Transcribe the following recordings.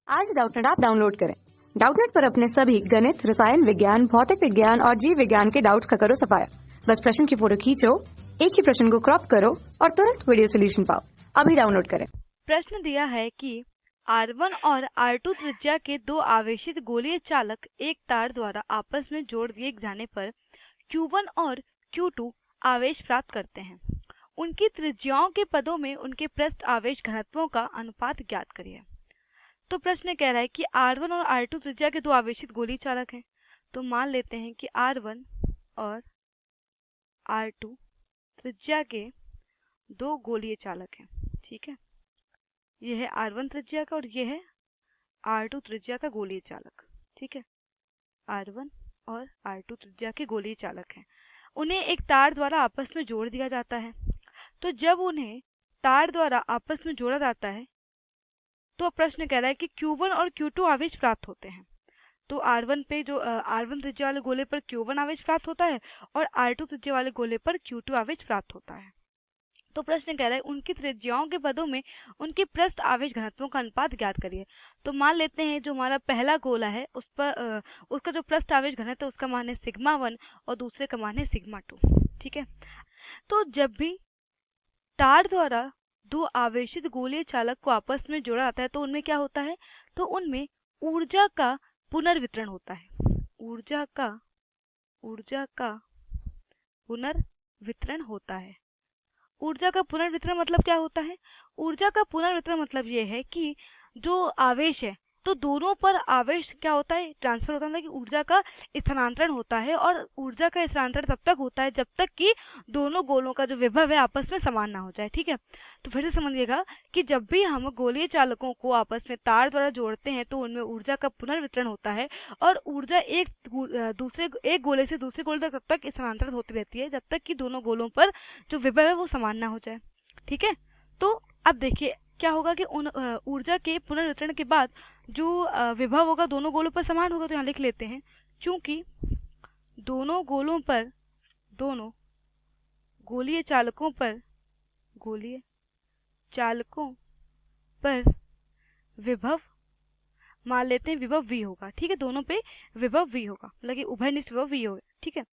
आज Doubtnut app download करें। Doubtnut पर अपने सभी गणित, रसायन विज्ञान, भौतिक विज्ञान और जीव विज्ञान के डाउट्स का करो सफाया। बस प्रश्न की फोटो खींचो, एक ही प्रश्न को क्रॉप करो और तुरंत वीडियो सोल्यूशन पाओ। अभी डाउनलोड करें। प्रश्न दिया है कि R1 और R2 त्रिज्या के दो आवेशित गोलीय चालक एक तार द्वारा आपस में जोड़ दिए जाने पर Q1 और Q2 आवेश प्राप्त करते हैं। उनकी त्रिज्याओं के पदों में उनके पृष्ठ आवेश घनत्वों का अनुपात ज्ञात करिए। तो प्रश्न कह रहा है कि R1 और R2 त्रिज्या के दो आवेशित गोलीय चालक हैं। तो मान लेते हैं कि R1 और R2 त्रिज्या के दो गोलीय चालक हैं। ठीक है, यह है R1 त्रिज्या का और यह है R2 त्रिज्या का गोलीय चालक। ठीक है, R1 और R2 त्रिज्या के गोलीय चालक हैं। उन्हें एक तार द्वारा आपस में जोड़ दिया जाता है। तो जब उन्हें तार द्वारा आपस में जोड़ा जाता है तो प्रश्न कह रहा है कि Q1 और Q2 आवेश प्राप्त होते हैं। तो R1 पे जो R1 त्रिज्या वाले गोले पर Q1 आवेश प्राप्त होता है और R2 त्रिज्या वाले गोले पर Q2 आवेश प्राप्त होता है। तो प्रश्न कह रहा है उनकी त्रिज्याओं के पदों में उनके पृष्ठ आवेश घनत्वों का अनुपात ज्ञात करिए। तो मान लेते हैं जो हमारा पहला गोला है उस पर उसका जो पृष्ठ आवेश घनत्व है उसका मान है σ1 और दूसरे का मान है σ2। ठीक है, तो जब भी तार द्वारा दो आवेशित गोलीय चालक को आपस में जोड़ा जाता है तो उनमें क्या होता है, तो उनमें ऊर्जा का पुनर्वितरण होता है। ऊर्जा का पुनर्वितरण होता है। ऊर्जा का पुनर्वितरण मतलब क्या होता है? ऊर्जा का पुनर्वितरण मतलब ये है कि जो आवेश है तो दोनों पर आवेश क्या होता है, ट्रांसफर होता है कि ऊर्जा का स्थानांतरण होता है। और ऊर्जा का स्थानांतरण तब तक होता है जब तक कि दोनों गोलों का जो विभव है आपस में समान ना हो जाए। ठीक है, तो फिर से समझिएगा कि जब भी हम गोलीय चालकों को आपस में तार द्वारा जोड़ते हैं तो उनमें ऊर्जा का पुनर्वितरण होता है और ऊर्जा एक गोले से दूसरे गोले तक तब तक स्थानांतरित होती रहती है जब तक कि दोनों गोलों पर जो विभव है वो समान ना हो जाए। ठीक है, तो अब देखिए क्या होगा कि उन ऊर्जा के पुनर्वितरण के बाद जो विभव होगा दोनों गोलों पर समान होगा। तो यहाँ लिख लेते हैं क्योंकि दोनों गोलीय चालकों पर विभव, मान लेते हैं विभव v होगा। ठीक है, दोनों पे विभव v होगा, मतलब कि उभयनिष्ठ विभव v होगा। ठीक है,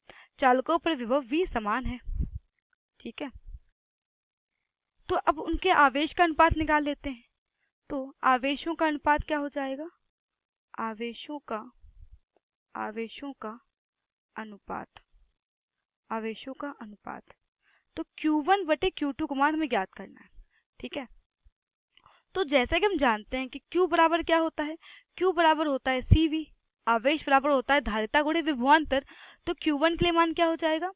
चालकों पर विभव v समान है। ठीक है, तो अब उनके आवेश का अनुपात निकाल लेते हैं। तो आवेशों का अनुपात क्या हो जाएगा? आवेशों का अनुपात तो Q1 बटे Q2 को मान हमें ज्ञात करना है। ठीक है, तो जैसा कि हम जानते हैं कि Q बराबर क्या होता है, Q बराबर होता है CV, आवेश बराबर होता है धारिता गुणे विभवांतर। तो Q1 के लिए मान क्या हो जाएगा?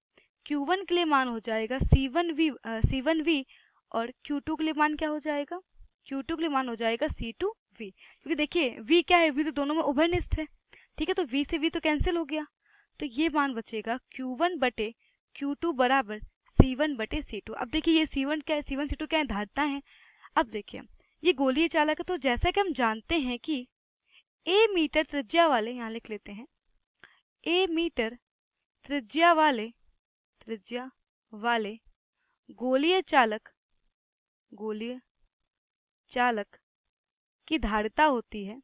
Q1 के लिए मान हो जाएगा C1V और Q2 के लिए मान क्या हो जाएगा? Q2 के लिए मान हो जाएगा C2V। क्योंकि देखिए V क्या है, V तो दोनों में उभयनिष्ठ है। ठीक है, तो V से V तो कैंसिल हो गया, तो ये मान बचेगा Q1 बटे Q2 बराबर C1 बटे C2। अब देखिए ये C1 क्या है, C1 C2 क्या है, धारिता है। अब देखिए ये गोलीय चालक है, तो जैसा कि हम जानते हैं कि a मीटर त्रिज्या वाले, यहाँ लिख लेते हैं a मीटर त्रिज्या वाले गोलीय चालक की धारिता होती है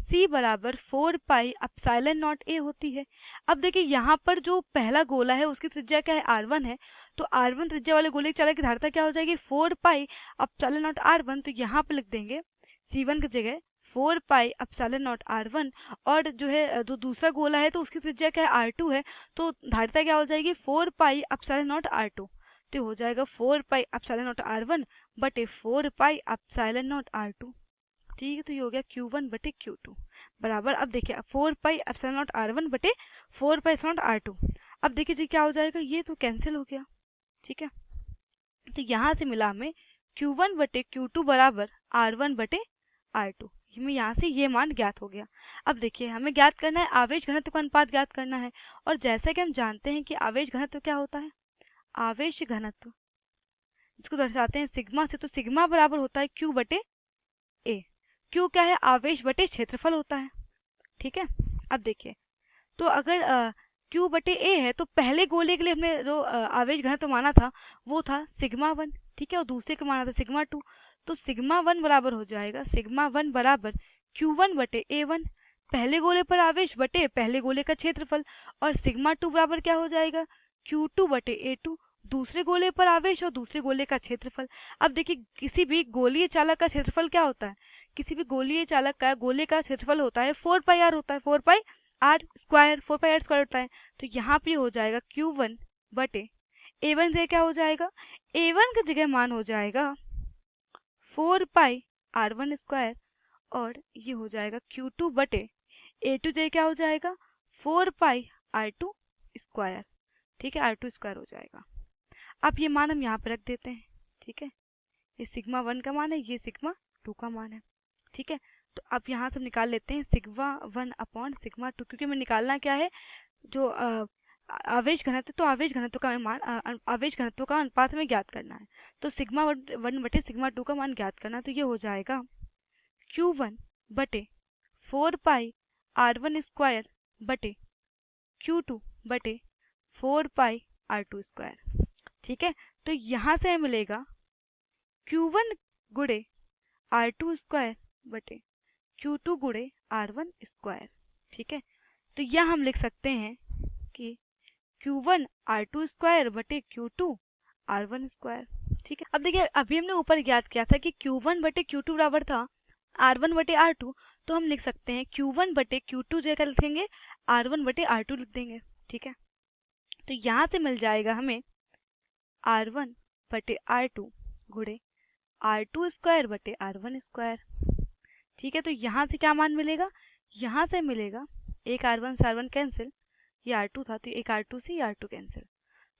C बराबर 4 पाई एप्सिलॉन नॉट A होती है। अब देखिए यहाँ पर जो पहला गोला है उसकी त्रिज्या क्या है, R1 है। तो R1 त्रिज्या वाले गोले के चालक की धारिता क्या हो जाएगी, 4 पाई एप्सिलॉन नॉट R1। तो यहाँ पर लिख देंगे C1 की जगह 4 पाई एप्सिलॉन नॉट R1। और जो है जो दूसरा गोला है तो उसकी त्रिज्या क्या है, R2 है। तो धारिता क्या हो जाएगी, 4 पाई एप्सिलॉन नॉट R2। तो हो जाएगा 4 पाई एप्सिलॉन नॉट R1 बटे 4 पाई एप्सिलॉन नॉट R2। ठीक है, तो ये हो गया Q1 बटे Q2 बराबर। अब देखिए 4 पाई एप्सिलॉन नॉट R1 बटे 4 पाई एप्सिलॉन नॉट R2। अब देखिए जी क्या हो जाएगा, ये तो कैंसिल हो गया। ठीक है, तो यहाँ से मिला हमें Q1 बटे Q2 बराबर R1 बटे R2। हमें यहाँ से ये मान ज्ञात हो गया। अब देखिए हमें ज्ञात करना है आवेश घनत्व का अनुपात ज्ञात करना है। और जैसा कि हम जानते हैं कि आवेश घनत्व क्या होता है, आवेश घनत्व इसको दर्शाते हैं सिग्मा से। तो सिग्मा बराबर होता है Q बटे A। Q क्या है, आवेश बटे क्षेत्रफल होता है। ठीक है, अब देखिए तो अगर Q बटे A है तो पहले गोले के लिए हमने जो आवेश घनत्व माना था वो था σ1। ठीक है, और दूसरे का माना था σ2। तो सिग्मा 1 बराबर हो जाएगा सिग्मा 1 बराबर Q1 बटे A1 पहले गोले पर आवेश बटे पहले गोले का क्षेत्रफल, और सिग्मा 2 बराबर क्या हो जाएगा Q2 बटे A2 दूसरे गोले पर आवेश और दूसरे गोले का क्षेत्रफल। अब देखिए किसी भी गोलीय चालक का क्षेत्रफल क्या होता है, किसी भी गोलीय चालक का गोले का क्षेत्रफल होता है 4 पाई r होता है, 4 पाई r स्क्वायर होता है। तो यहाँ पे हो जाएगा Q1 बटे A1 से क्या हो जाएगा, A1 की जगह मान हो जाएगा 4 पाई r1 स्क्वायर, और ये हो जाएगा Q2 बटे A2 से क्या हो जाएगा 4 पाई r2 स्क्वायर। ठीक है, r2 स्क्वायर हो जाएगा। अब ये मान हम यहाँ पे रख देते हैं। ठीक है, ये सिग्मा 1 का मान है, ये सिग्मा 2 का मान है। ठीक है, तो अब यहाँ से हम निकाल लेते हैं सिग्मा 1 अपॉन सिग्मा 2, क्योंकि हमें निकालना क्या है, जो आवेश घनत्व, तो आवेश घनत्व का मान आवेश घनत्व का अनुपात हमें ज्ञात करना है। तो सिग्मा 1 बटे सिग्मा 2 का मान ज्ञात करना, तो ये हो जाएगा Q1 बटे 4 पाई r1 स्क्वायर बटे Q2 बटे 4 पाई r2 स्क्वायर। ठीक है, तो यहाँ से मिलेगा Q1 गुणे r2 स्क्वायर बटे Q2 गुणे r1 स्क्वायर। ठीक है, तो यह हम लिख सकते हैं कि Q1 r2 स्क्वायर बटे Q2 r1 स्क्वायर। ठीक है, अब देखिए अभी हमने ऊपर ज्ञात किया था कि Q1 बटे Q2 बराबर था r1 बटे r2, तो हम लिख सकते हैं Q1 बटे Q2 जगह लिखेंगे r1 बटे r2 लिख देंगे। ठीक है, तो यहाँ से मिल जाएगा हमें r1 बटे r2 गुणे r2 स्क्वायर बटे r1 स्क्वायर। ठीक है, तो यहाँ से क्या मान मिलेगा, यहाँ से मिलेगा एक r1 से r1 कैंसिल, ये r2 था तो एक r2 से r2 कैंसिल,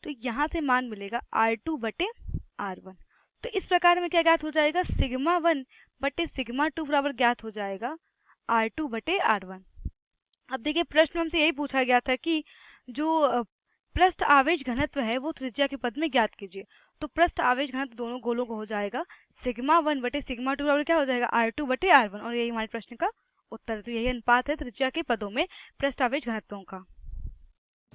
तो यहाँ से मान मिलेगा r2 बटे r1। तो इस प्रकार में क्या ज्ञात हो जाएगा, सिग्मा 1 बटे सिग्मा 2 बराबर ज्ञात हो जाएगा r2 बटे r1। अब देखिए प्रश्न हमसे यही पूछा गया था कि जो पृष्ठ आवेश घनत्व है वो त्रिज्या के पद में ज्ञात कीजिए। तो पृष्ठ आवेश घनत्व दोनों गोलों को हो जाएगा सिग्मा 1 बटे सिग्मा 2 बराबर क्या हो जाएगा r2 बटे r1, और यही हमारे प्रश्न का उत्तर है। तो यही अनुपात है त्रिज्या के पदों में पृष्ठ आवेश घनत्वों का।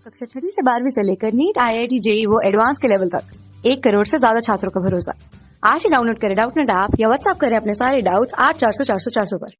कक्षा 6 से 12वीं से लेकर नीट, IIT, JEE वो एडवांस के लेवल तक 1 करोड़ से ज्यादा छात्रों का भरोसा। आज ही डाउनलोड करें डाउटनेट ऐप या व्हाट्सएप करें अपने सारे डाउट्स 8400 400 400 पर।